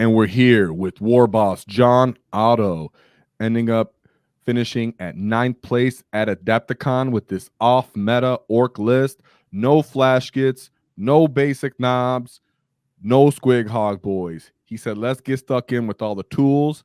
And we're here with War Boss John Ontto, ending up finishing at 9th place at AdeptiCon with this off-meta orc list. No flash gets, no basic knobs, no squig hog boys. He said, let's get stuck in with all the tools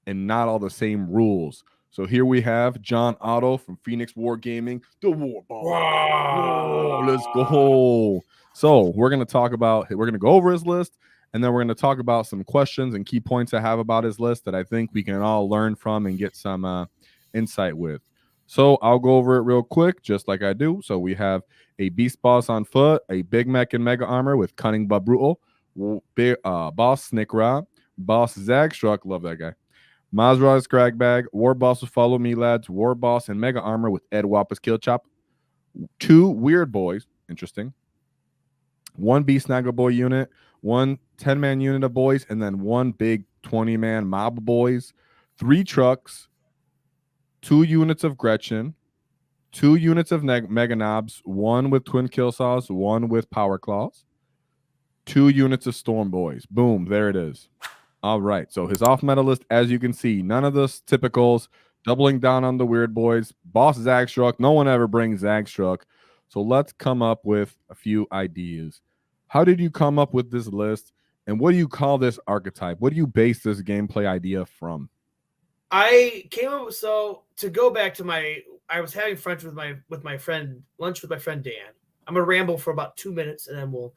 and not all the same rules. So here we have John Ontto from Phoenix Wargaming, the War Boss. Whoa, let's go. So we're going to go over his list, and then we're going to talk about some questions and key points I have about his list that I think we can all learn from and get some insight with. So I'll go over it real quick, just like I do. So we have a Beast Boss on foot, a Big Mech and Mega Armor with Cunning but Brutal, Boss Snickra, Boss Zagstruck, love that guy, Mazra's Scrag Bag, War Boss with Follow Me Lads, War Boss and Mega Armor with Ed Wappa's Kill Chop, 2 Weird Boys, interesting, 1 Beast Snaggle Boy unit, 1 10-man unit of boys, and then 1 big 20-man mob of boys, 3 trucks, 2 units of Gretchen, 2 units of Mega Knobs, 1 with Twin Kill Saws, 1 with Power Claws, 2 units of Storm Boys. Boom, there it is. All right, so his off-meta list, as you can see, none of the typicals, doubling down on the Weird Boys, Boss Zagstruck, no one ever brings Zagstruck. So let's come up with a few ideas. How did you come up with this list, and what do you call this archetype? What do you base this gameplay idea from? I came up, so to go back to I was having lunch with my friend Dan. I'm gonna ramble for about 2 minutes, and then we'll,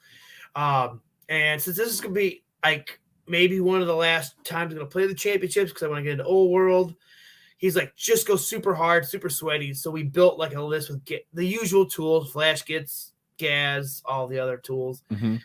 and since this is gonna be like maybe one of the last times I'm going to play the championships because I want to get into old world. He's like, just go super hard, super sweaty. So we built like a list with the usual tools, flash gets, gas, all the other tools. Mm-hmm.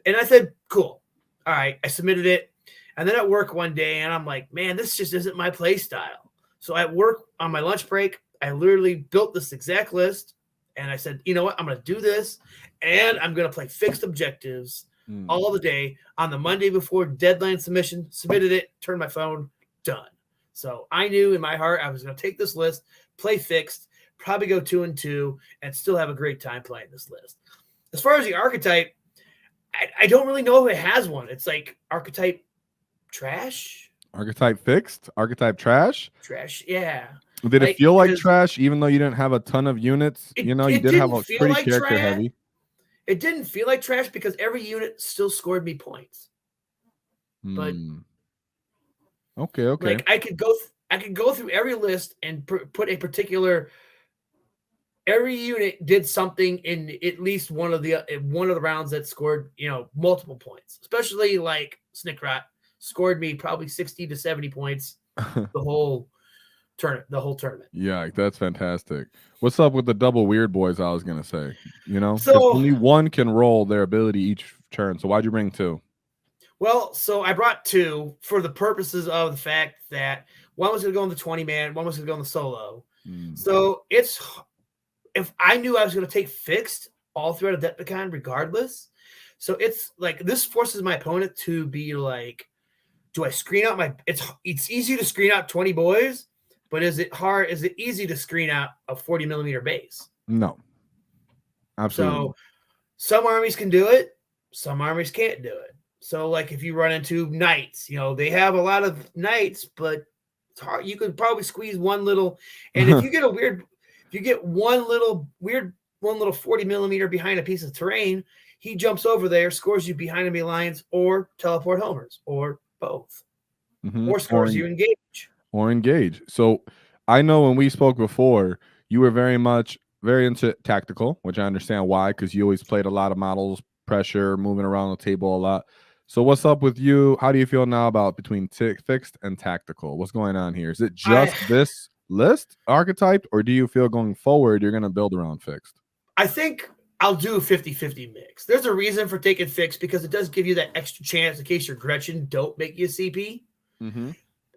And I said, cool. All right. I submitted it. And then at work one day, and I'm like, man, this just isn't my play style. So at work on my lunch break, I literally built this exact list. And I said, you know what? I'm going to do this. And I'm going to play fixed objectives all the day on the Monday before deadline submission, submitted it, turned my phone, done. So I knew in my heart I was going to take this list, play fixed, probably go 2-2, and still have a great time playing this list. As far as the archetype, I don't really know if it has one. It's like archetype trash. Archetype fixed? Archetype trash? Trash, yeah. Did it feel like trash even though you didn't have a ton of units? You did have a pretty like character trash. Heavy. It didn't feel like trash because every unit still scored me points. But okay. Like I could go through every list and put a particular. Every unit did something in at least one of the rounds that scored multiple points. Especially like Snickrat scored me probably 60 to 70 points the whole tournament. Yeah, that's fantastic. What's up with the double Weird Boys? I was gonna say, so only one can roll their ability each turn. So why'd you bring 2? Well, so I brought 2 for the purposes of the fact that one was gonna go in the 20-man, one was gonna go in the solo. So if I knew I was gonna take fixed all throughout AdeptiCon regardless, so it's like this forces my opponent to be like, do I screen out it's easy to screen out 20 boys. But is it hard? Is it easy to screen out a 40mm base? No. Absolutely. So some armies can do it. Some armies can't do it. So like if you run into knights, they have a lot of knights, but it's hard. You could probably squeeze one little. And if you get one little 40mm behind a piece of terrain, he jumps over there, scores you behind enemy lines, or teleport homers, or both. Or scores you engage. Or engage. So I know when we spoke before, you were very into tactical, which I understand why, because you always played a lot of models, pressure, moving around the table a lot. So what's up with you? How do you feel now about between fixed and tactical? What's going on here? Is it just this list archetype, or do you feel going forward you're going to build around fixed? I think I'll do a 50-50 mix. There's a reason for taking fixed because it does give you that extra chance in case your Gretchen don't make you a CP.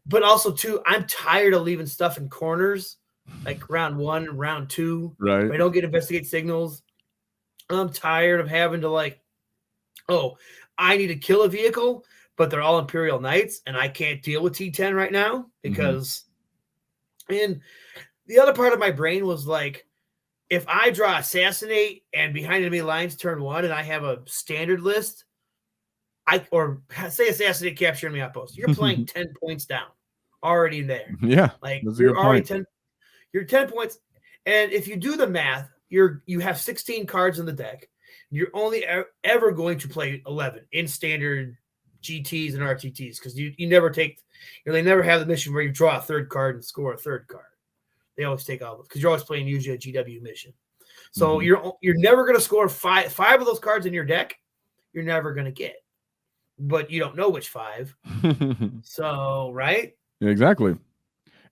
But also, too, I'm tired of leaving stuff in corners, like round 1, round 2. Right. If I don't get investigate signals. I'm tired of having to I need to kill a vehicle, but they're all Imperial Knights, and I can't deal with T10 right now because. And the other part of my brain was like, if I draw Assassinate and behind enemy lines turn 1, and I have a standard list, or say assassinate, capture enemy outpost. You're playing 10 points down, already there. Yeah, Like that's a you're good already point. you're 10 points. And if you do the math, you have 16 cards in the deck. You're only ever going to play 11 in standard GTs and RTTs because you never take, they never have the mission where you draw a third card and score a third card. They always take all of it because you're always playing usually a GW mission. So you're never going to score five of those cards in your deck. You're never going to get, but you don't know which 5. So right, exactly.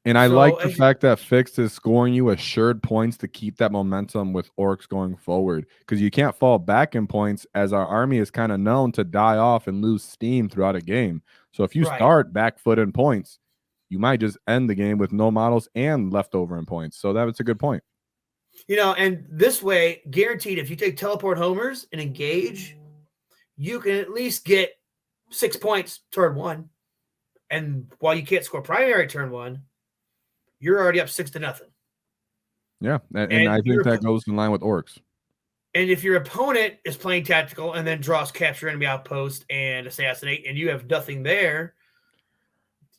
And I like the fact that Fixed is scoring you assured points to keep that momentum with Orks going forward, because you can't fall back in points as our army is kind of known to die off and lose steam throughout a game. So if you start back foot in points, you might just end the game with no models and leftover in points. So that's a good point. And this way, guaranteed, if you take teleport homers and engage, you can at least get 6 points turn 1. And while you can't score primary turn 1, you're already up 6-0. Yeah, and I think that goes in line with Orks. And if your opponent is playing tactical and then draws capture enemy outpost and assassinate, and you have nothing there,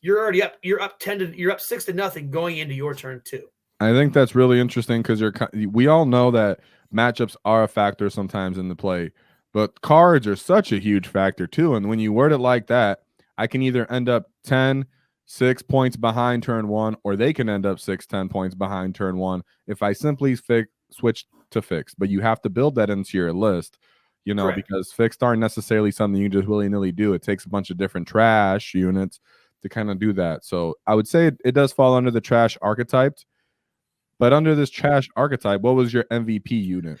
you're already up. You're up 6-0 going into your turn 2. I think that's really interesting because we all know that matchups are a factor sometimes in the play, but cards are such a huge factor too. And when you word it like that, I can either end up 6 points behind turn 1, or they can end up 10 points behind turn 1 if I simply switch to Fixed. But you have to build that into your list, because Fixed aren't necessarily something you just willy-nilly do. It takes a bunch of different trash units to kind of do that. So I would say it does fall under the trash archetype. But under this trash archetype, what was your MVP unit?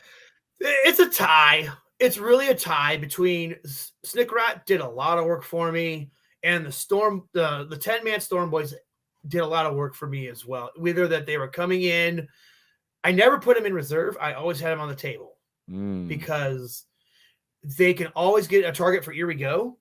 It's a tie. It's really a tie between Snickrat did a lot of work for me, and the 10-man Storm Boys did a lot of work for me as well. Whether that they were coming in, I never put them in reserve. I always had them on the table because they can always get a target for Here We Go.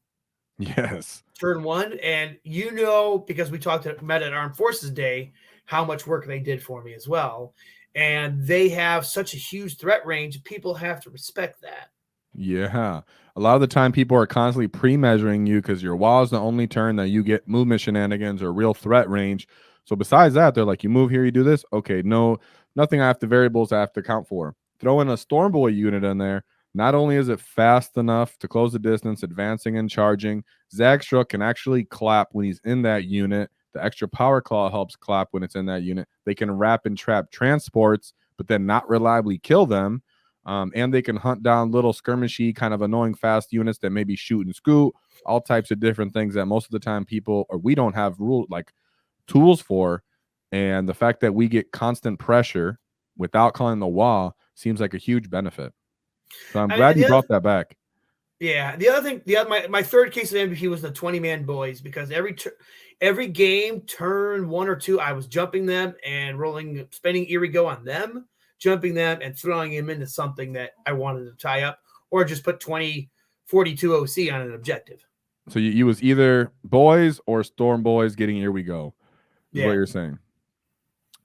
Yes. Turn 1. And because we met at Armed Forces Day, how much work they did for me as well. And they have such a huge threat range. People have to respect that. Yeah. A lot of the time people are constantly pre-measuring you because your wall is the only turn that you get movement shenanigans or real threat range. So besides that, they're like, you move here, you do this. Okay, nothing I have to variables I have to account for. Throw in a Storm Boy unit in there. Not only is it fast enough to close the distance, advancing and charging, Zagstruck can actually clap when he's in that unit. The extra Power Claw helps clap when it's in that unit. They can wrap and trap transports, but then not reliably kill them. And they can hunt down little skirmishy, kind of annoying fast units that maybe shoot and scoot, all types of different things that most of the time we don't have tools for. And the fact that we get constant pressure without calling the wall seems like a huge benefit. So I'm glad you brought that back. Yeah. The other thing, my third case of MVP was the 20-man boys, because every game, turn 1 or 2, I was jumping them and spending Here We Go on them, jumping them and throwing them into something that I wanted to tie up, or just put 42 OC on an objective. So you was either boys or Storm Boys getting Here We Go, is what you're saying.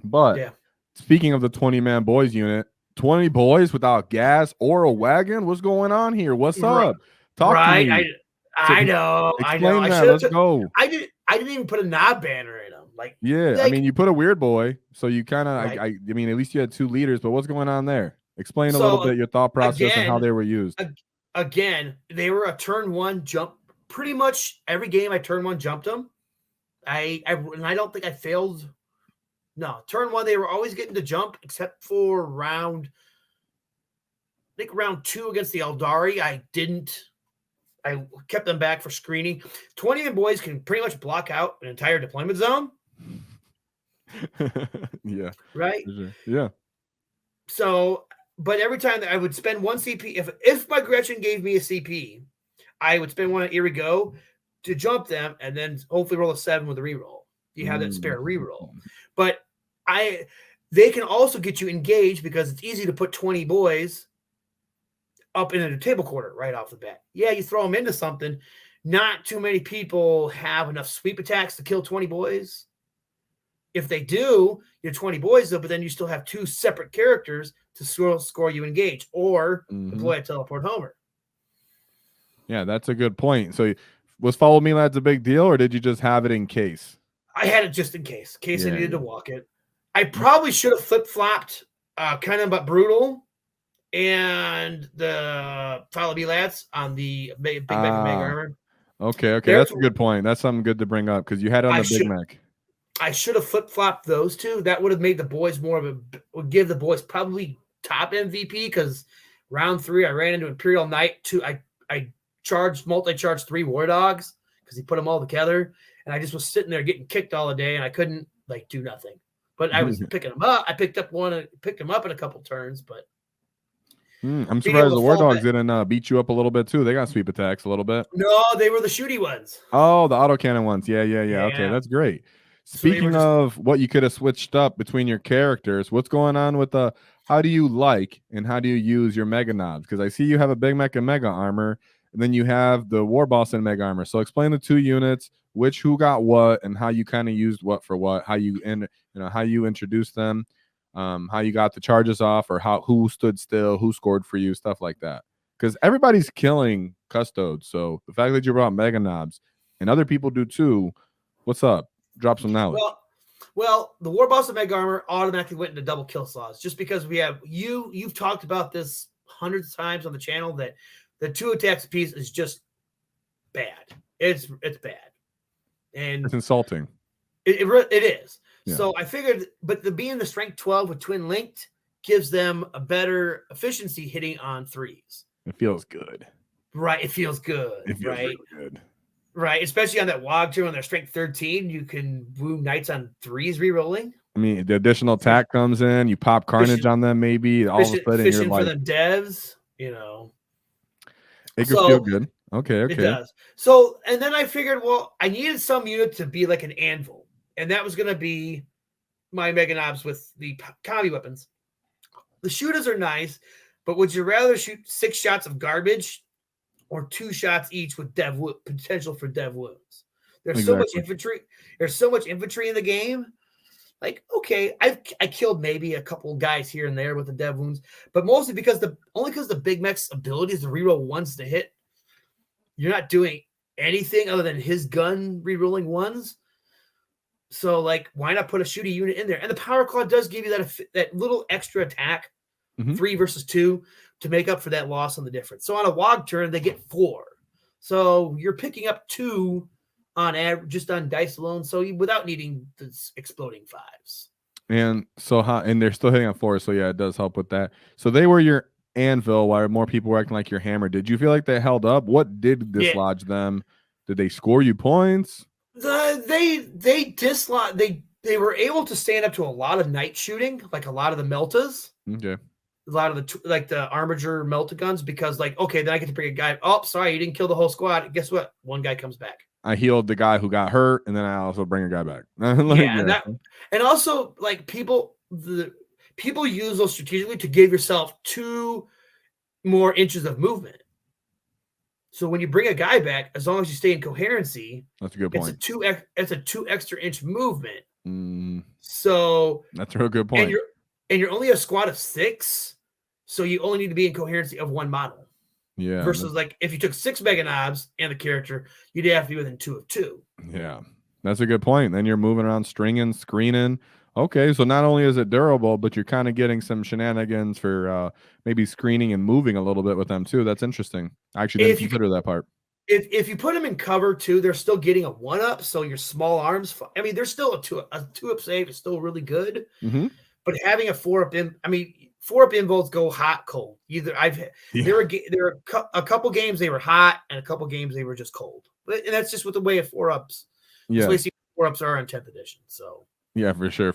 But speaking of the 20-man boys unit, 20 boys without gas or a wagon? What's going on here? What's up? Talk to me. I know. Explain that. Let's go. I didn't even put a knob banner in them. I mean, you put a weird boy, so you kind of. I mean, at least you had 2 leaders. But what's going on there? Explain a little bit your thought process and how they were used. Again, they were a turn 1 jump. Pretty much every game, I turn 1 jumped them. I don't think I failed. No, turn 1, they were always getting to jump, except for round 2 against the Eldari. I kept them back for screening. 20-man boys can pretty much block out an entire deployment zone. Yeah. Right? Sure. Yeah. So, but every time that I would spend 1 CP, if my Gretchen gave me a CP, I would spend 1 at Here We Go to jump them and then hopefully roll a 7 with a reroll. You have that spare reroll. But they can also get you engaged because it's easy to put 20 boys up in a table quarter right off the bat. Yeah, you throw them into something. Not too many people have enough sweep attacks to kill 20 boys. If they do, you're 20 boys though, but then you still have 2 separate characters to score you engage or deploy a teleport homer. Yeah, that's a good point. So was Follow Me Lads a big deal, or did you just have it in case? I had it just in case I Yeah, needed to yeah. walk it. I probably should have flip flopped, kind of but brutal, and the Follow Me Lads on the Big Mac and Mega Ah, Armor. okay. There's That's a good point. That's something good to bring up because you had it on I the Big should Mac. I should have flip flopped those two. That would have made the boys more of a would give the boys probably top MVP because round 3 I ran into Imperial Knight. I multi charged 3 War Dogs because he put them all together, and I just was sitting there getting kicked all the day, and I couldn't like do nothing. But I was picking them up. I picked them up in a couple turns, but I'm being able surprised the to War fall Dogs back. didn't beat you up a little bit too. They got sweep attacks a little bit. No, they were the shooty ones. Oh, the autocannon ones. Yeah, yeah, yeah. Okay, Yeah. that's great. So they were Speaking just of what you could have switched up between your characters, what's going on with the how do you like and how do you use your mega knobs? Because I see you have a Big Mech and Mega Armor, and then you have the War Boss and Mega Armor. So explain the 2 units, who got what, and how you kind of used what for what, how you how you introduced them, how you got the charges off, or who stood still, who scored for you, stuff like that. Because everybody's killing Custodes, so the fact that you brought Mega Knobs and other people do too, what's up? Drop some knowledge. Well, the War Boss and Mega Armor automatically went into double kill slots just because we have you've talked about this hundreds of times on the channel that the 2 attacks piece is just bad. It's bad, and It's insulting. it is. Yeah. So I figured, but being the strength 12 with twin linked gives them a better efficiency hitting on 3s. It feels good. Right, it feels good. It feels right, really good. right. Especially on that WAAAGH too, on their strength 13, you can woo knights on 3s rerolling. I mean, the additional attack comes in, you pop Carnage on them, maybe all of a sudden you're like, for them devs, you know. it could feel good. Okay, It does. So, and then I figured, well, I needed some unit to be like an anvil, and that was going to be my Mega Knobs with the combi weapons. The shooters are nice, but would you rather shoot 6 shots of garbage or 2 shots each with potential for dev wounds? There's so much infantry. There's so much infantry in the game. Like, okay, I killed maybe a couple guys here and there with the dev wounds, but mostly because the Big Mech's ability is to reroll 1s to hit. You're not doing anything other than his gun rerolling 1s. So, like, why not put a shooty unit in there? And the Power Claw does give you that little extra attack, 3 versus 2, to make up for that loss on the difference. So on a WAAAGH turn, they get 4. So you're picking up 2 on average, just on dice alone. So without needing the exploding 5s. And so and they're still hitting on 4. So yeah, it does help with that. So they were your anvil while more people were acting like your hammer. Did you feel like they held up? What did dislodge them? Did they score you points? They dislodge. They were able to stand up to a lot of night shooting, like a lot of the Meltas. Okay. A lot of the Armiger Melta guns, because like, okay, then I get to bring a guy. Oh, sorry, you didn't kill the whole squad. Guess what? One guy comes back. I healed the guy who got hurt, and then I also bring a guy back. And also like people use those strategically to give yourself 2 more inches of movement. So when you bring a guy back, as long as you stay in coherency, that's a good point. It's a 2 extra inch movement. So that's a real good point. And you're only a squad of 6, so you only need to be in coherency of 1 model. Yeah. Versus like if you took 6 Mega Knobs and the character, you'd have to be within 2 of 2. Yeah, that's a good point. Then you're moving around, stringing, screening. Okay, so not only is it durable, but you're kind of getting some shenanigans for maybe screening and moving a little bit with them too. That's interesting. I actually didn't consider that part. If you put them in cover too, they're still getting a 1-up. So your small arms, I mean, they're still a 2-up save is still really good. But having a 4-up in, I mean, 4-up involves go hot, cold. Either there were a couple games they were hot, and a couple games they were just cold. And that's just with the way of 4-ups. Yeah, the way 4-ups are on 10th edition. So yeah, for sure.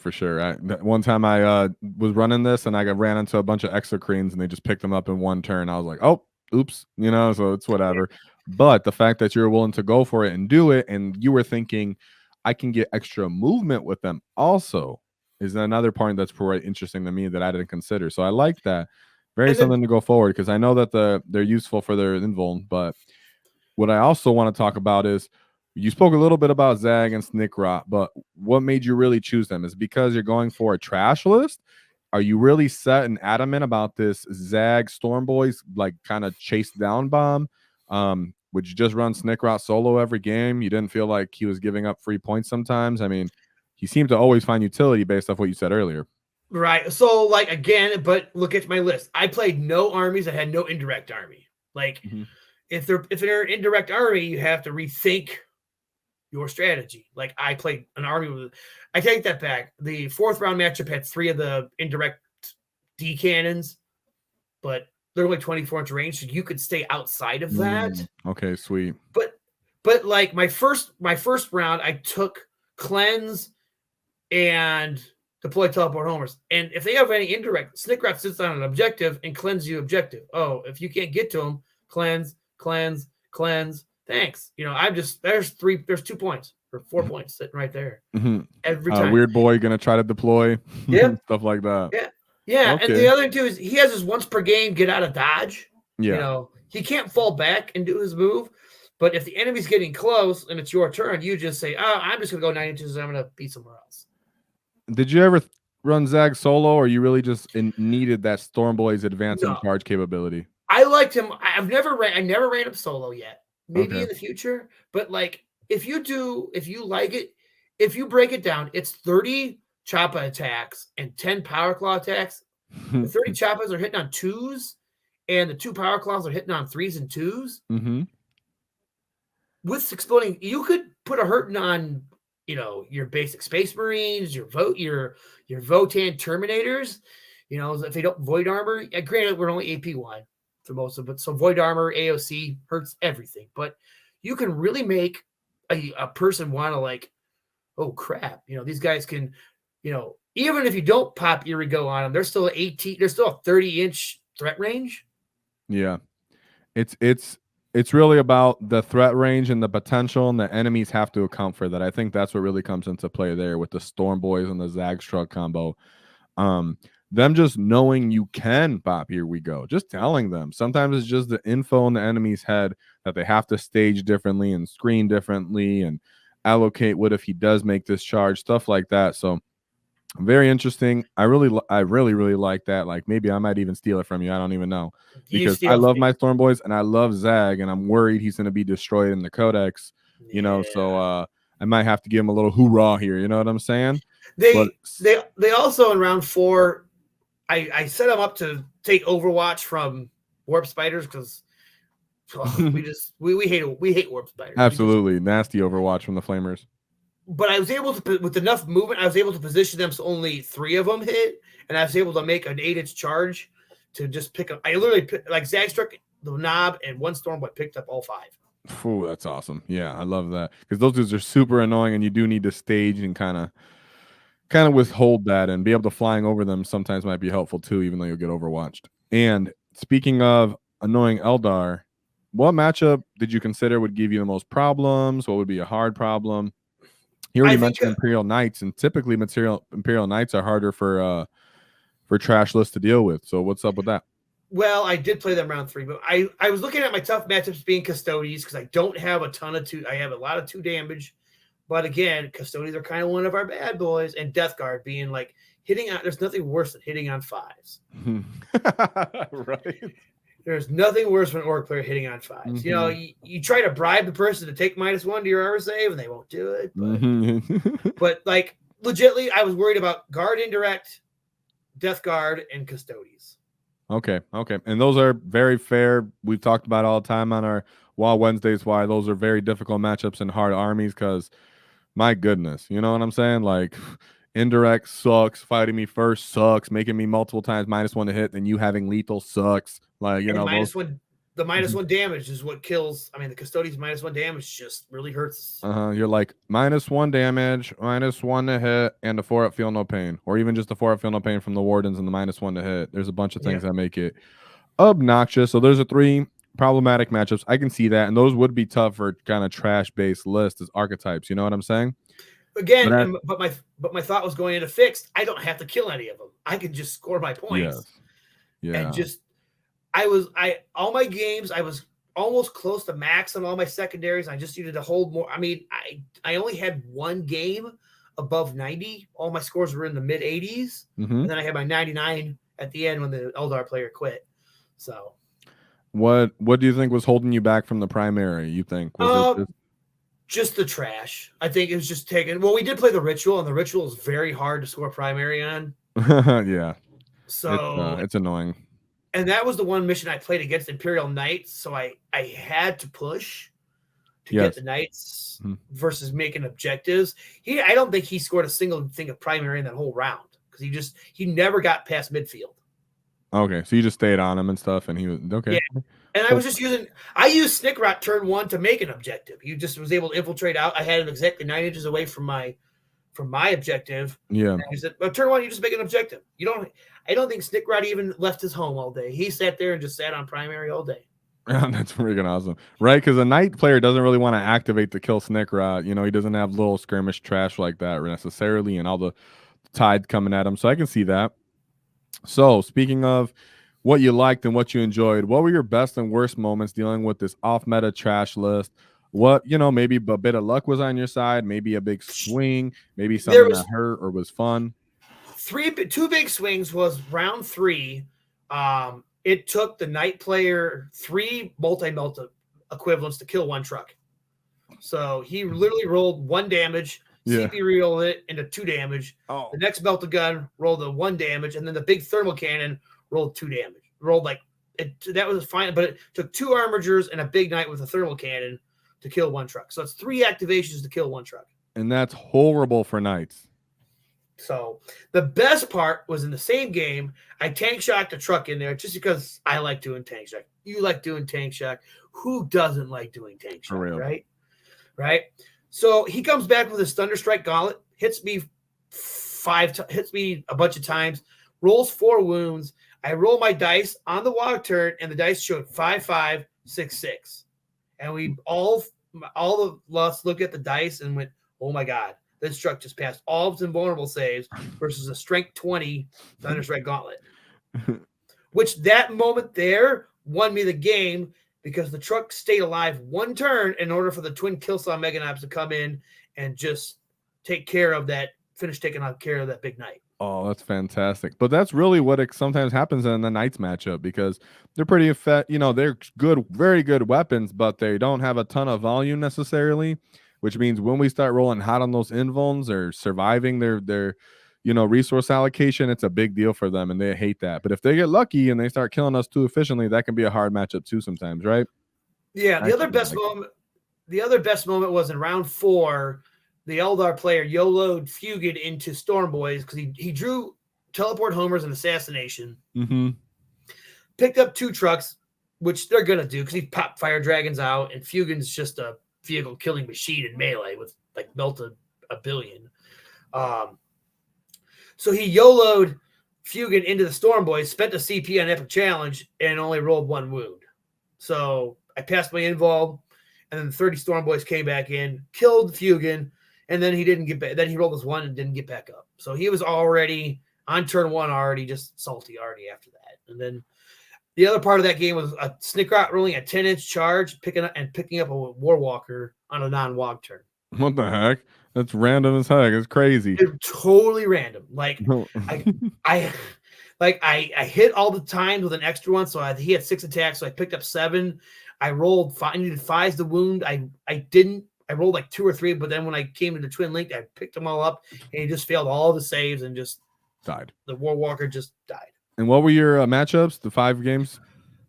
One time I was running this, and I ran into a bunch of exocrines, and they just picked them up in 1 turn. I was like, oh, oops, so it's whatever. But the fact that you're willing to go for it and do it, and you were thinking, I can get extra movement with them also, is another point that's pretty interesting to me that I didn't consider. So I like that. Something to go forward, because I know that they're useful for their invuln. But what I also want to talk about is, you spoke a little bit about Zag and Snickrot, but what made you really choose them? Is because you're going for a trash list? Are you really set and adamant about this Zag Storm Boys, like kind of chase down bomb? would you just run Snickrot solo every game? You didn't feel like he was giving up free points sometimes? I mean, he seemed to always find utility based off what you said earlier. Right. So, like, again, but look at my list. I played no armies that had no indirect army. Like, if they're an indirect army, you have to rethink your strategy. Like, I played an army with, I take that back. The 4th round matchup had 3 of the indirect D cannons, but they're only 24-inch range, so you could stay outside of that. Okay, sweet. But like my first round, I took cleanse and deploy teleport homers. And if they have any indirect, Snickrot sits on an objective and cleanse you objective. Oh, if you can't get to them, cleanse. Thanks. You know, I'm just there's 2 points or 4 points sitting right there every time. Weird boy gonna try to deploy. Yeah, stuff like that. Yeah. Okay. And the other thing too is he has his once per game get out of dodge. Yeah. You know, he can't fall back and do his move. But if the enemy's getting close and it's your turn, you just say, "Oh, I'm just gonna go 9 inches and I'm gonna be somewhere else." Did you ever run Zag solo, or you really just needed that Stormboy's advance and charge capability? I liked him. I never ran him solo yet. Maybe in the future. But like, if you like it, if you break it down, it's 30 Choppa attacks and 10 Power Claw attacks. The 30 Choppas are hitting on 2s, and the 2 Power Claws are hitting on 3s and 2s. With exploding, you could put a hurting on, you know, your basic Space Marines, your Votan Terminators. You know, if they don't Void Armor. Granted, we're only AP1 for most of it, so Void Armor, AOC hurts everything. But you can really make a person want to like, oh crap, you know, these guys can, you know, even if you don't pop Irigo on them, they're still a 30-inch threat range. Yeah, it's really about the threat range and the potential, and the enemies have to account for that. I think that's what really comes into play there with the Storm Boys and the Zagstruck combo. Them just knowing you can pop Here We Go, just telling them. Sometimes it's just the info in the enemy's head that they have to stage differently and screen differently and allocate what if he does make this charge, stuff like that. So very interesting. I really like that. Like, maybe I might even steal it from you. I don't even know, because I love my Storm Boys and I love Zag, and I'm worried he's going to be destroyed in the Codex. You know, so I might have to give him a little hoorah here. You know what I'm saying? They also in round 4, I set them up to take Overwatch from Warp Spiders because we hate Warp Spiders. Absolutely nasty Overwatch from the Flamers. But I was able to, with enough movement, I was able to position them so only 3 of them hit, and I was able to make an 8-inch charge to just pick up. I literally like Zagstruck, the Knob, and 1 Stormboy picked up all 5. Ooh, that's awesome. Yeah, I love that, because those dudes are super annoying, and you do need to stage and kind of withhold that, and be able to flying over them sometimes might be helpful too, even though you'll get overwatched. And speaking of annoying Eldar, what matchup did you consider would give you the most problems? What would be a hard problem? You already mentioned Imperial Knights, and typically Imperial Knights are harder for trash lists to deal with. So what's up with that? Well, I did play them round 3, but I was looking at my tough matchups being Custodies, because I don't have a ton of 2. I have a lot of 2 damage. But again, Custodies are kind of one of our bad boys, and Death Guard being like hitting on. There's nothing worse than hitting on 5s. Right. There's nothing worse than an Orc player hitting on 5s. You know, you try to bribe the person to take -1 to your armor save, and they won't do it. But, but like, legitly, I was worried about Guard Indirect, Death Guard, and Custodies. Okay. And those are very fair. We've talked about all the time on our WAAAGH Wednesdays why those are very difficult matchups and hard armies, because my goodness, you know what I'm saying? Like, indirect sucks, fighting me first sucks, making me multiple times -1 to hit, then you having lethal sucks. Like, you know, the -1 damage is what kills. I mean, the Custodies -1 damage just really hurts. You're like -1 damage, -1 to hit, and a 4-up feel no pain, or even just a 4-up feel no pain from the Wardens and the -1 to hit. There's a bunch of things that make it obnoxious. So there's 3 problematic matchups. I can see that, and those would be tough for kind of trash-based lists as archetypes. You know what I'm saying? Again, but my thought was going into fixed. I don't have to kill any of them. I can just score my points. Yes. Yeah. And just all my games, I was almost close to max on all my secondaries. I just needed to hold more. I mean, I only had 1 game above 90. All my scores were in the mid 80s. And then I had my 99 at the end when the Eldar player quit. So What do you think was holding you back from the primary? You think was it Just the trash. I think it was just taken. Well, we did play the ritual, and the ritual is very hard to score primary on. yeah, So, it's annoying. and that was the one mission I played against Imperial Knights. So I had to push to get the Knights versus making objectives. I don't think he scored a single thing of primary in that whole round because he never got past midfield. Okay, so you just stayed on him and stuff, and he was okay. Yeah. And I was just I used Snickrot turn 1 to make an objective. You just was able to infiltrate out. I had him exactly 9 inches away from my objective. Yeah. And I said, well, turn 1, you just make an objective. I don't think Snickrot even left his home all day. He sat there and just sat on primary all day. Yeah, that's freaking awesome. Right? Because a knight player doesn't really want to activate to kill Snickrot. You know, he doesn't have little skirmish trash like that necessarily, and all the tide coming at him. So I can see that. So speaking of what you liked and what you enjoyed, what were your best and worst moments dealing with this off-meta trash list? What, maybe a bit of luck was on your side, maybe a big swing, maybe something that hurt or was fun. 2 big swings was round 3. It took the knight player 3 multi-melt equivalents to kill 1 truck. So he literally rolled 1 damage. CP reeled it into 2 damage. The next melted gun rolled a 1 damage, and then the big thermal cannon rolled 2 damage. That was fine, but it took 2 armigers and a big knight with a thermal cannon to kill 1 truck. So it's 3 activations to kill 1 truck. And that's horrible for knights. So the best part was in the same game, I tank shocked a truck in there just because I like doing tank shock. You like doing tank shock. Who doesn't like doing tank shock, right? Right? So he comes back with his Thunderstrike Gauntlet, hits me a bunch of times, rolls 4 wounds. I roll my dice on the WAAAGH turn, and the dice showed 5, 5, 6, 6. And we all of us looked at the dice and went, oh my God, this truck just passed all of its invulnerable saves versus a strength 20 Thunderstrike Gauntlet. Which that moment there won me the game because the truck stayed alive 1 turn in order for the twin Killsaw Meganobs to come in and just take care of that, finish taking care of that big knight. Oh, that's fantastic. But that's really what sometimes happens in the Knights matchup because they're pretty they're good, very good weapons, but they don't have a ton of volume necessarily, which means when we start rolling hot on those invulns or surviving their resource allocation, it's a big deal for them and they hate that. But if they get lucky and they start killing us too efficiently, that can be a hard matchup too sometimes, right? Yeah, the other best moment was in round 4. The Eldar player YOLO'd Fugid into Storm Boys because he drew Teleport Homers and Assassination. Picked up 2 trucks, which they're going to do because he popped Fire Dragons out, and Fugid's just a vehicle killing machine in melee with like melted a billion. So he YOLO'd Fugid into the Storm Boys, spent a CP on Epic Challenge, and only rolled 1 wound. So I passed my invuln, and then the 30 Storm Boys came back in, killed Fugid, and then he didn't get back. Then he rolled his 1 and didn't get back up. So he was already on turn 1, already just salty already after that. And then the other part of that game was a Snickrot rolling a 10-inch charge, picking up a Warwalker on a non-WAAAGH turn. What the heck? That's random as heck. It's crazy. It's totally random. Like I hit all the times with an extra 1, so he had 6 attacks, so I picked up 7. I rolled 5. I needed 5s to wound. I rolled like 2 or 3, but then when I came to the Twin Link, I picked them all up, and he just failed all the saves and just died. The Warwalker just died. And what were your matchups? The 5 games?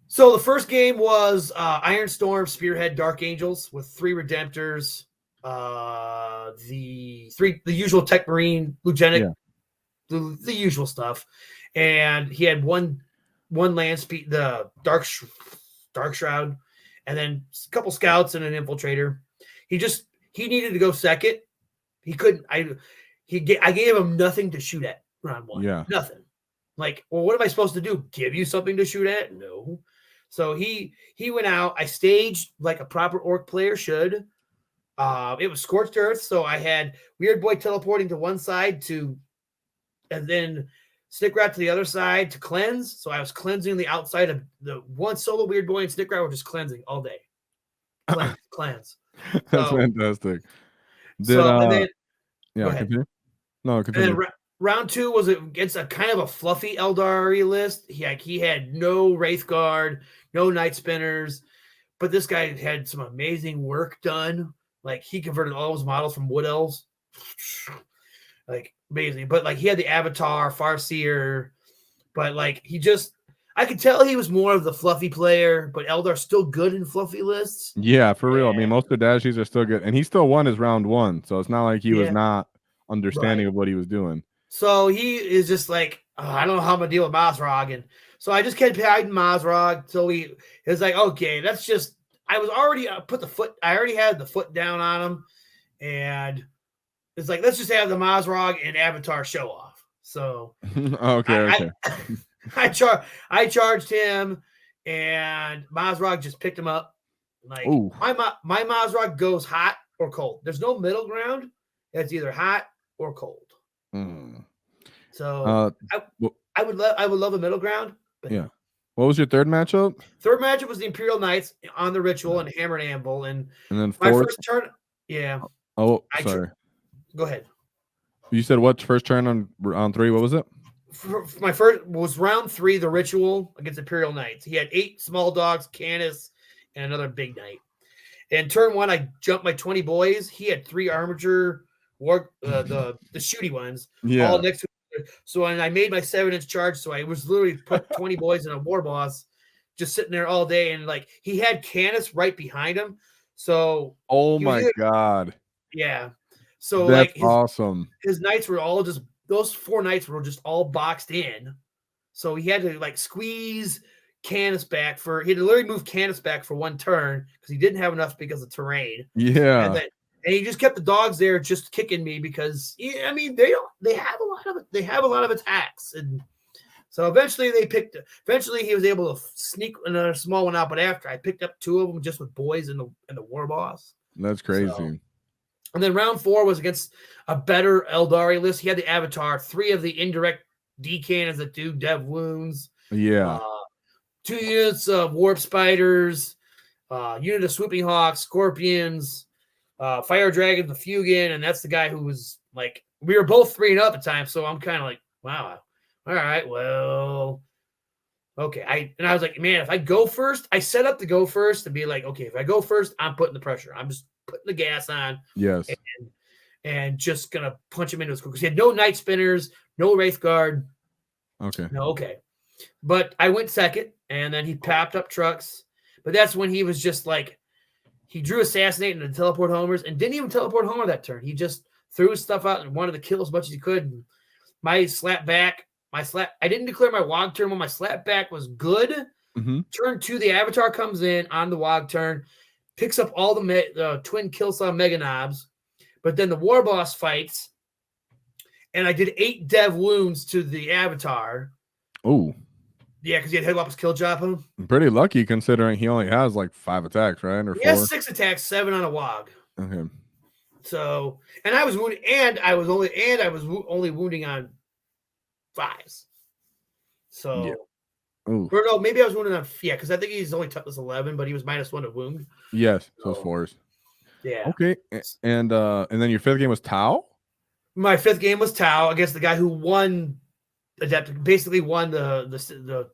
So the first game was Iron Storm, Spearhead, Dark Angels with 3 Redemptors, the usual Tech Marine, Lugenic, the usual stuff, and he had one land speed, the Dark Shroud, and then a couple scouts and an infiltrator. He needed to go second. He couldn't. I gave him nothing to shoot at round 1. Yeah, nothing. Like, well, what am I supposed to do? Give you something to shoot at? No. So he went out. I staged like a proper orc player should. It was Scorched Earth, so I had Weird Boy teleporting to one side and then Snickrot to the other side to cleanse. So I was cleansing the outside of the one solo Weird Boy and Snickrot were just cleansing all day. Cleanse. That's fantastic. Continue. No, continue. Round 2 was against a kind of a fluffy Eldari list. He had no Wraithguard, no Night Spinners, but this guy had some amazing work done. Like he converted all his models from Wood Elves. Like amazing. But like he had the Avatar, Farseer, but like I could tell he was more of the fluffy player, but Eldar's still good in fluffy lists. Yeah, for real. I mean, most of the Dashies are still good. And he still won his round 1, so it's not like he was not understanding of what he was doing. So he is just like, I don't know how I'm gonna deal with Mazrog, and so I just kept hiding Mazrog till he was like, okay, that's just. I was already I already had the foot down on him, and it's like let's just have the Mazrog and Avatar show off. So okay. I charged him, and Mazrog just picked him up. Like my Mazrog goes hot or cold. There's no middle ground. It's either hot or cold. So I would love a middle ground. But yeah. What was your third matchup? Third matchup was the Imperial Knights on the Ritual and Hammer and Anvil, and then my first turn. Yeah. Oh, sorry. Go ahead. You said what first turn on round 3? What was it? My first was round 3, the Ritual against Imperial Knights. He had 8 small dogs, Canis, and another big knight. And turn 1, I jumped my 20 boys. He had 3 armature the shooty ones all next to each other. So when I made my 7-inch charge, so I was literally put 20 boys in a war boss just sitting there all day, and like he had Canis right behind him. So my god. Yeah. So that's like awesome. His knights were all just those 4 knights were just all boxed in. So he had to like squeeze Canis back he had to literally move Canis back for 1 turn because he didn't have enough because of terrain. Yeah. And he just kept the dogs there just kicking me because I mean they have a lot of attacks, and so eventually he was able to sneak another small one out, but after I picked up 2 of them just with boys in the war boss. That's crazy. So, and then round 4 was against a better Eldari list. He had the Avatar, 3 of the indirect D cannons that do dev wounds. Yeah. 2 units of warp spiders, unit of swooping hawks, scorpions, fire dragon, the Fugan, and that's the guy who was like, we were both 3-0 at the time, so I'm kind of like, wow, all right, well, okay. I was like, man, if I go first, I set up to go first to be like, okay, if I go first, I'm putting the pressure. I'm just putting the gas on. Yes. And just gonna punch him into his because he had no Night Spinners, no Wraithguard. Okay. No, okay. But I went second, and then he popped up trucks. But that's when he was just like, he drew Assassinate and teleport homers and didn't even teleport homer that turn. He just threw his stuff out and wanted to kill as much as he could. And I didn't declare my WAAAGH turn when my slap back was good. Mm-hmm. Turn 2, the Avatar comes in on the WAAAGH turn, picks up all the twin Killsaw Mega Knobs, but then the War Boss fights, and I did 8 dev wounds to the Avatar. Oh. Yeah, because he had Headlopper's kill drop him. I'm pretty lucky considering he only has like 5 attacks, right? Or 4? He has 6 attacks, 7 on a WAAAGH. Okay. So, and I was wounded, and I was only wounding on 5s. So, yeah. Or no, maybe I was wounded on because I think he's only toughness 11, but he was -1 to wound. Yes, those 4s. Yeah. Okay, and then your 5th game was Tau. My 5th game was Tau against the guy who won. Basically won the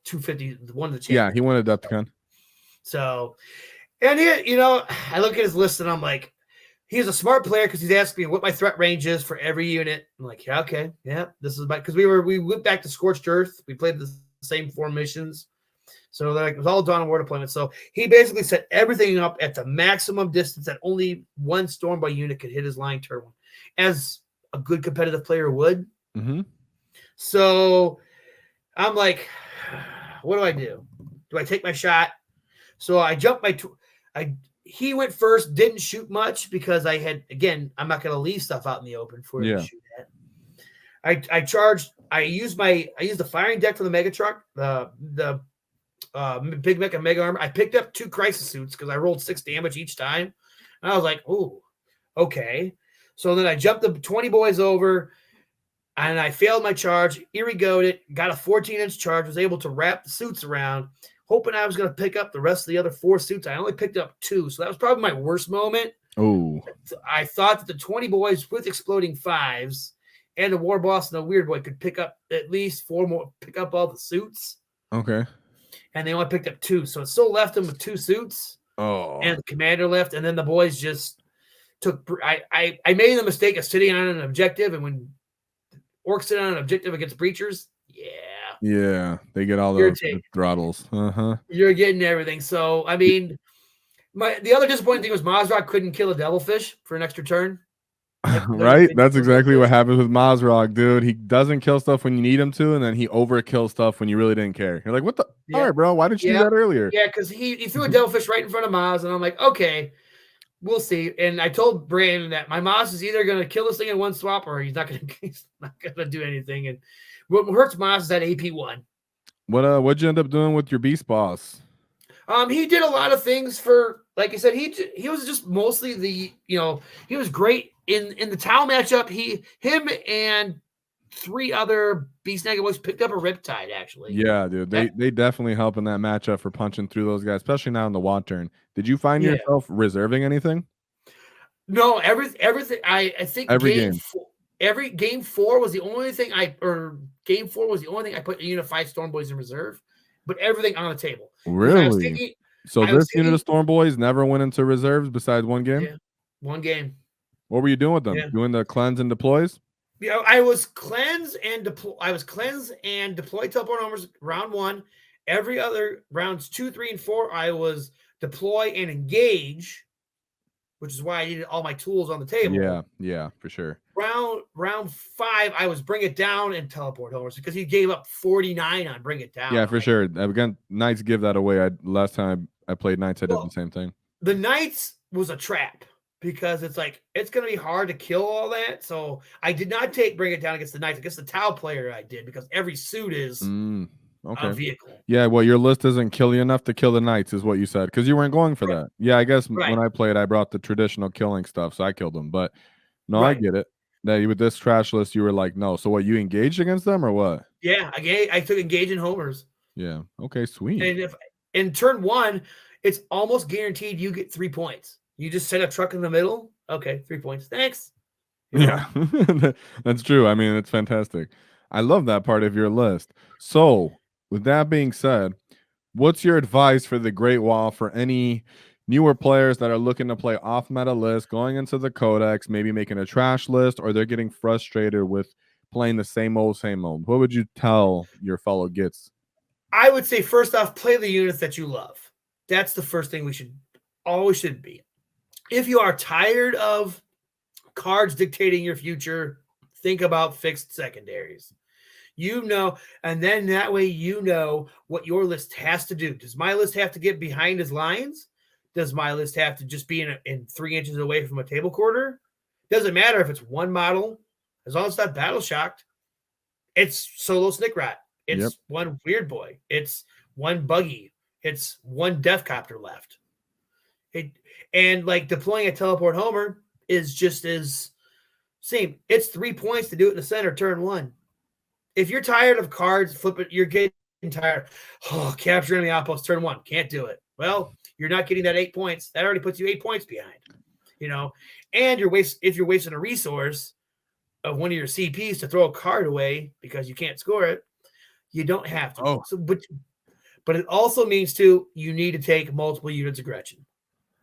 250, won the championship. Yeah, he won AdeptiCon. So, and I look at his list and I'm like, he's a smart player because he's asking me what my threat range is for every unit. I'm like, yeah, okay, yeah, this is because we went back to Scorched Earth. We played the same 4 missions, so like it was all Dawn of War deployment. So he basically set everything up at the maximum distance that only 1 Stormboy unit could hit his line turn, as a good competitive player would. Mm-hmm. So I'm like, what do I do? Do I take my shot? So I jumped he went first, didn't shoot much because I had, again, I'm not going to leave stuff out in the open for him to shoot at. I used the firing deck for the Mega Truck, the Big Mech and Mega Armor. I picked up 2 crisis suits because I rolled 6 damage each time. And I was like, ooh, okay. So then I jumped the 20 boys over, and I failed my charge, irrigoed it, got a 14-inch charge, was able to wrap the suits around, hoping I was going to pick up the rest of the other 4 suits. I only picked up 2, so that was probably my worst moment. Oh. I thought that the 20 boys with exploding 5s and the war boss and the weird boy could pick up at least 4 more, pick up all the suits. Okay. And they only picked up 2. So it still left them with 2 suits. Oh. And the commander left. And then the boys just took. I made the mistake of sitting on an objective. And when Orks sit on an objective against Breachers, yeah, they get all the throttles. You're getting everything. So, I mean, the other disappointing thing was Mazrok couldn't kill a devilfish for an extra turn. Right? That's exactly what happens with Mazrok, dude. He doesn't kill stuff when you need him to, and then he overkills stuff when you really didn't care. You're like, what the? All right, bro. Why didn't you do that earlier? Yeah, because he threw a devilfish right in front of Maz, and I'm like, okay, we'll see. And I told Brandon that my Maz is either going to kill this thing in one swap, or he's not going to do anything. And what hurts Maz is that AP1. What'd you end up doing with your beast boss? He did a lot of things for, like I said, he was just mostly he was great in the Tau matchup. Him and 3 other Beast Nugget boys picked up a Riptide, actually. Yeah, dude. They definitely help in that matchup for punching through those guys, especially now in the WAAAGH turn. Did you find yourself reserving anything? No, everything. I think every game 4 was the only thing game 4 was the only thing I put Unified Storm Boys in reserve, but everything on the table. Really? So this unit of Storm Boys never went into reserves besides one game? Yeah, one game. What were you doing with them? Yeah. Doing the cleanse and deploys? Yeah, I was cleanse and deploy. I was cleanse and deploy teleport numbers round 1. Every other rounds 2, 3, and 4, I was deploy and engage, which is why I needed all my tools on the table. Yeah, for sure. Round 5, I was bring it down and teleport homers because he gave up 49 on bring it down. Yeah, for sure. Again, Knights give that away. Last time I played Knights, I did the same thing. The Knights was a trap because it's like it's going to be hard to kill all that. So I did not bring it down against the Knights. Against the Tau player, I did because every suit is a vehicle. Yeah, well, your list isn't killy enough to kill the Knights, is what you said, because you weren't going for that. Yeah, I guess when I played, I brought the traditional killing stuff, so I killed them. But no, I get it. That with this trash list, you were like, no. So what? You engaged against them or what? Yeah, I took engage in homers. Yeah. Okay. Sweet. And if in turn 1, it's almost guaranteed you get 3 points. You just set a truck in the middle. Okay, 3 points. Thanks. Yeah, that's true. I mean, it's fantastic. I love that part of your list. So, with that being said, what's your advice for the Great WAAAGH for any newer players that are looking to play off meta list, going into the codex, maybe making a trash list, or they're getting frustrated with playing the same old? What would you tell your fellow gits? I would say, first off, play the units that you love. That's the first thing we should be. If you are tired of cards dictating your future, think about fixed secondaries. And then that way you know what your list has to do. Does my list have to get behind his lines? Does my list have to just be in 3 inches away from a table quarter? Doesn't matter if it's one model, as long as it's not battle shocked. It's solo Snick Rat. It's one weird boy. It's one buggy. It's one death copter left. And like deploying a teleport homer is just as same. It's 3 points to do it in the center turn 1. If you're tired of cards, flip it. You're getting tired. Oh, capture enemy outpost turn 1. Can't do it. Well, you're not getting that 8 points. That already puts you 8 points behind. And if you're wasting a resource of one of your CPs to throw a card away because you can't score it, you don't have to. Oh. So, but it also means too, you need to take multiple units of Gretchen.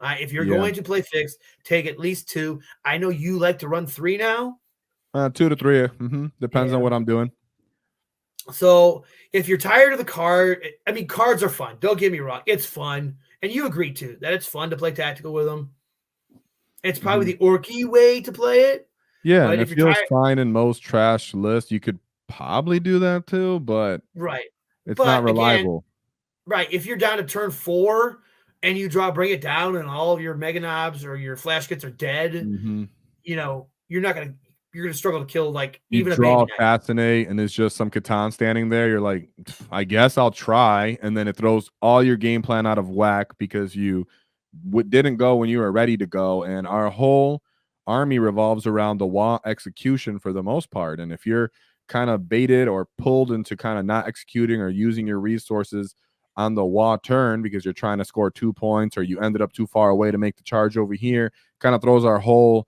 If you're going to play fixed, take at least 2. I know you like to run 3 now. 2 to 3. Depends on what I'm doing. So if you're tired of the card, I mean, cards are fun. Don't get me wrong. It's fun. And you agree too that it's fun to play tactical with them. It's probably the Orky way to play it. Yeah, and it feels fine in most trash lists. You could probably do that too, but it's not reliable. Again, if you're down to turn 4 and you bring it down and all of your Mega Knobs or your Flash Kits are dead, you're going to struggle to kill even a draw Fascinate and there's just some Catan standing there. You're like, I guess I'll try. And then it throws all your game plan out of whack because you didn't go when you were ready to go. And our whole army revolves around the WAAAGH execution for the most part. And if you're kind of baited or pulled into kind of not executing or using your resources on the WAAAGH turn because you're trying to score 2 points or you ended up too far away to make the charge over here, kind of throws our whole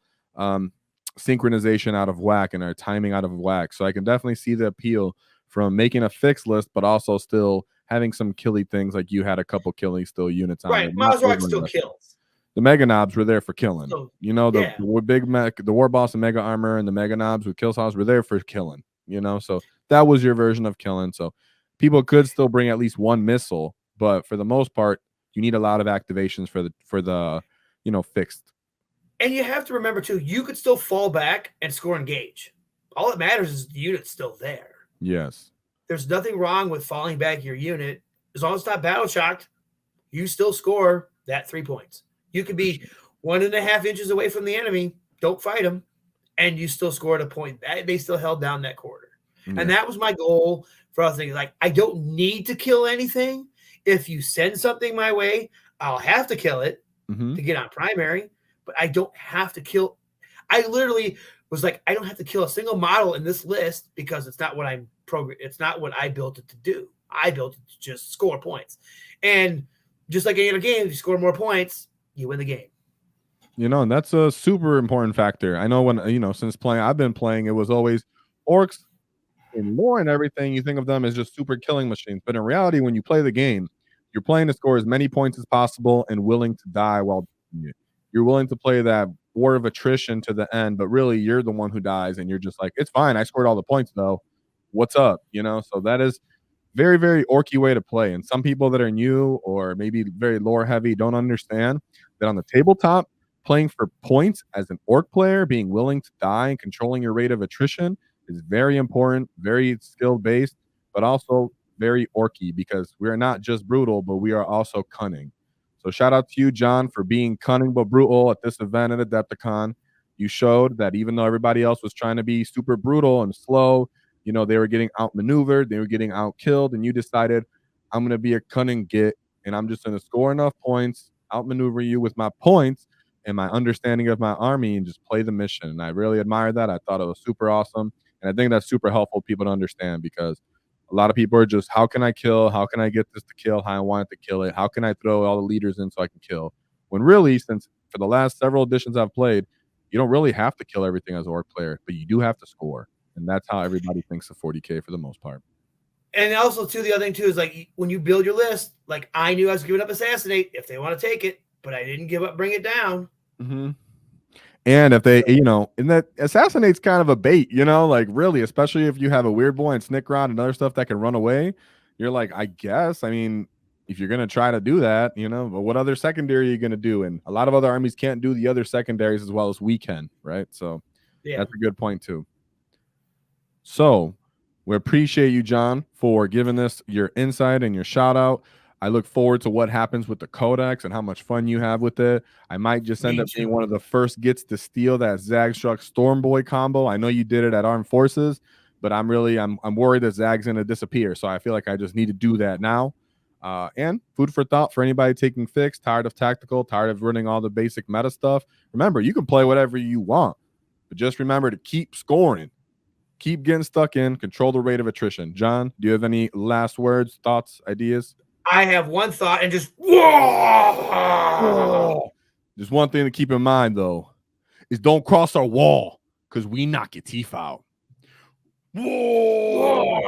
synchronization out of whack and our timing out of whack. So I can definitely see the appeal from making a fixed list, but also still having some killy things like you had a couple killing still units on there. Right. Not Miles Rock over still aggressive. kills. The Mega Knobs were there for killing. So, You know, the yeah. big mech, the War Boss and Mega Armor and the Mega Knobs with Kill Sauce were there for killing. You know, so that was your version of killing. So people could still bring at least one missile, but for the most part, you need a lot of activations for the you know, fixed. And you have to remember too, you could still fall back and score engage. All that matters is the unit's still there. Yes. There's nothing wrong with falling back your unit. As long as it's not battle shocked, you still score that 3 points. You could be 1.5 inches away from the enemy, don't fight them, and you still scored a point. They still held down that quarter. Yeah. And that was my goal for other things. Like, I don't need to kill anything. If you send something my way, I'll have to kill it to get on primary, but I don't have to kill. I literally was like, I don't have to kill a single model in this list because it's not what I'm programmed. It's not what I built it to do. I built it to just score points. And just like any other game, if you score more points, you win the game. You know, and that's a super important factor. I know when, you know, since I've been playing, it was always Orks in lore and everything. You think of them as just super killing machines. But in reality, when you play the game, you're playing to score as many points as possible and willing to die while doing it. You're willing to play that war of attrition to the end, but really you're the one who dies and you're just like, it's fine. I scored all the points though. What's up? You know, so that is very, very orky way to play. And some people that are new or maybe very lore heavy don't understand that on the tabletop, playing for points as an orc player, being willing to die and controlling your rate of attrition is very important, very skill based, but also very orky because we are not just brutal, but we are also cunning. So shout out to you, John, for being cunning but brutal at this event at AdeptiCon. You showed that even though everybody else was trying to be super brutal and slow, you know, they were getting outmaneuvered, they were getting outkilled, and you decided, I'm going to be a cunning git, and I'm just going to score enough points, outmaneuver you with my points and my understanding of my army, and just play the mission. And I really admired that. I thought it was super awesome. And I think that's super helpful for people to understand because a lot of people are just, how can I kill? How can I get this to kill how I want it to kill it? How can I throw all the leaders in so I can kill? When really, since for the last several editions I've played, you don't really have to kill everything as an orc player, but you do have to score. And that's how everybody thinks of 40K for the most part. And also, too, the other thing, too, is like when you build your list, like I knew I was giving up Assassinate if they want to take it, but I didn't give up Bring It Down. And if they, you know, and that Assassinate's kind of a bait, you know, like really, especially if you have a Weird Boy and Snickrod and other stuff that can run away, you're like, I guess, I mean, if you're going to try to do that, you know, but what other secondary are you going to do? And a lot of other armies can't do the other secondaries as well as we can, right? So that's a good point too. So we appreciate you, John, for giving us your insight and your shout out. I look forward to what happens with the Codex and how much fun you have with it. I might just end up being one of the first gets to steal that Zagstruck Stormboy combo. I know you did it at Armed Forces, but I'm worried that Zag's going to disappear. So I feel like I just need to do that now. And food for thought for anybody taking fixed, tired of tactical, tired of running all the basic meta stuff. Remember, you can play whatever you want, but just remember to keep scoring. Keep getting stuck in, control the rate of attrition. John, do you have any last words, thoughts, ideas? I have one thought and just Just one thing to keep in mind, though, is don't cross our wall because we knock your teeth out. Whoa.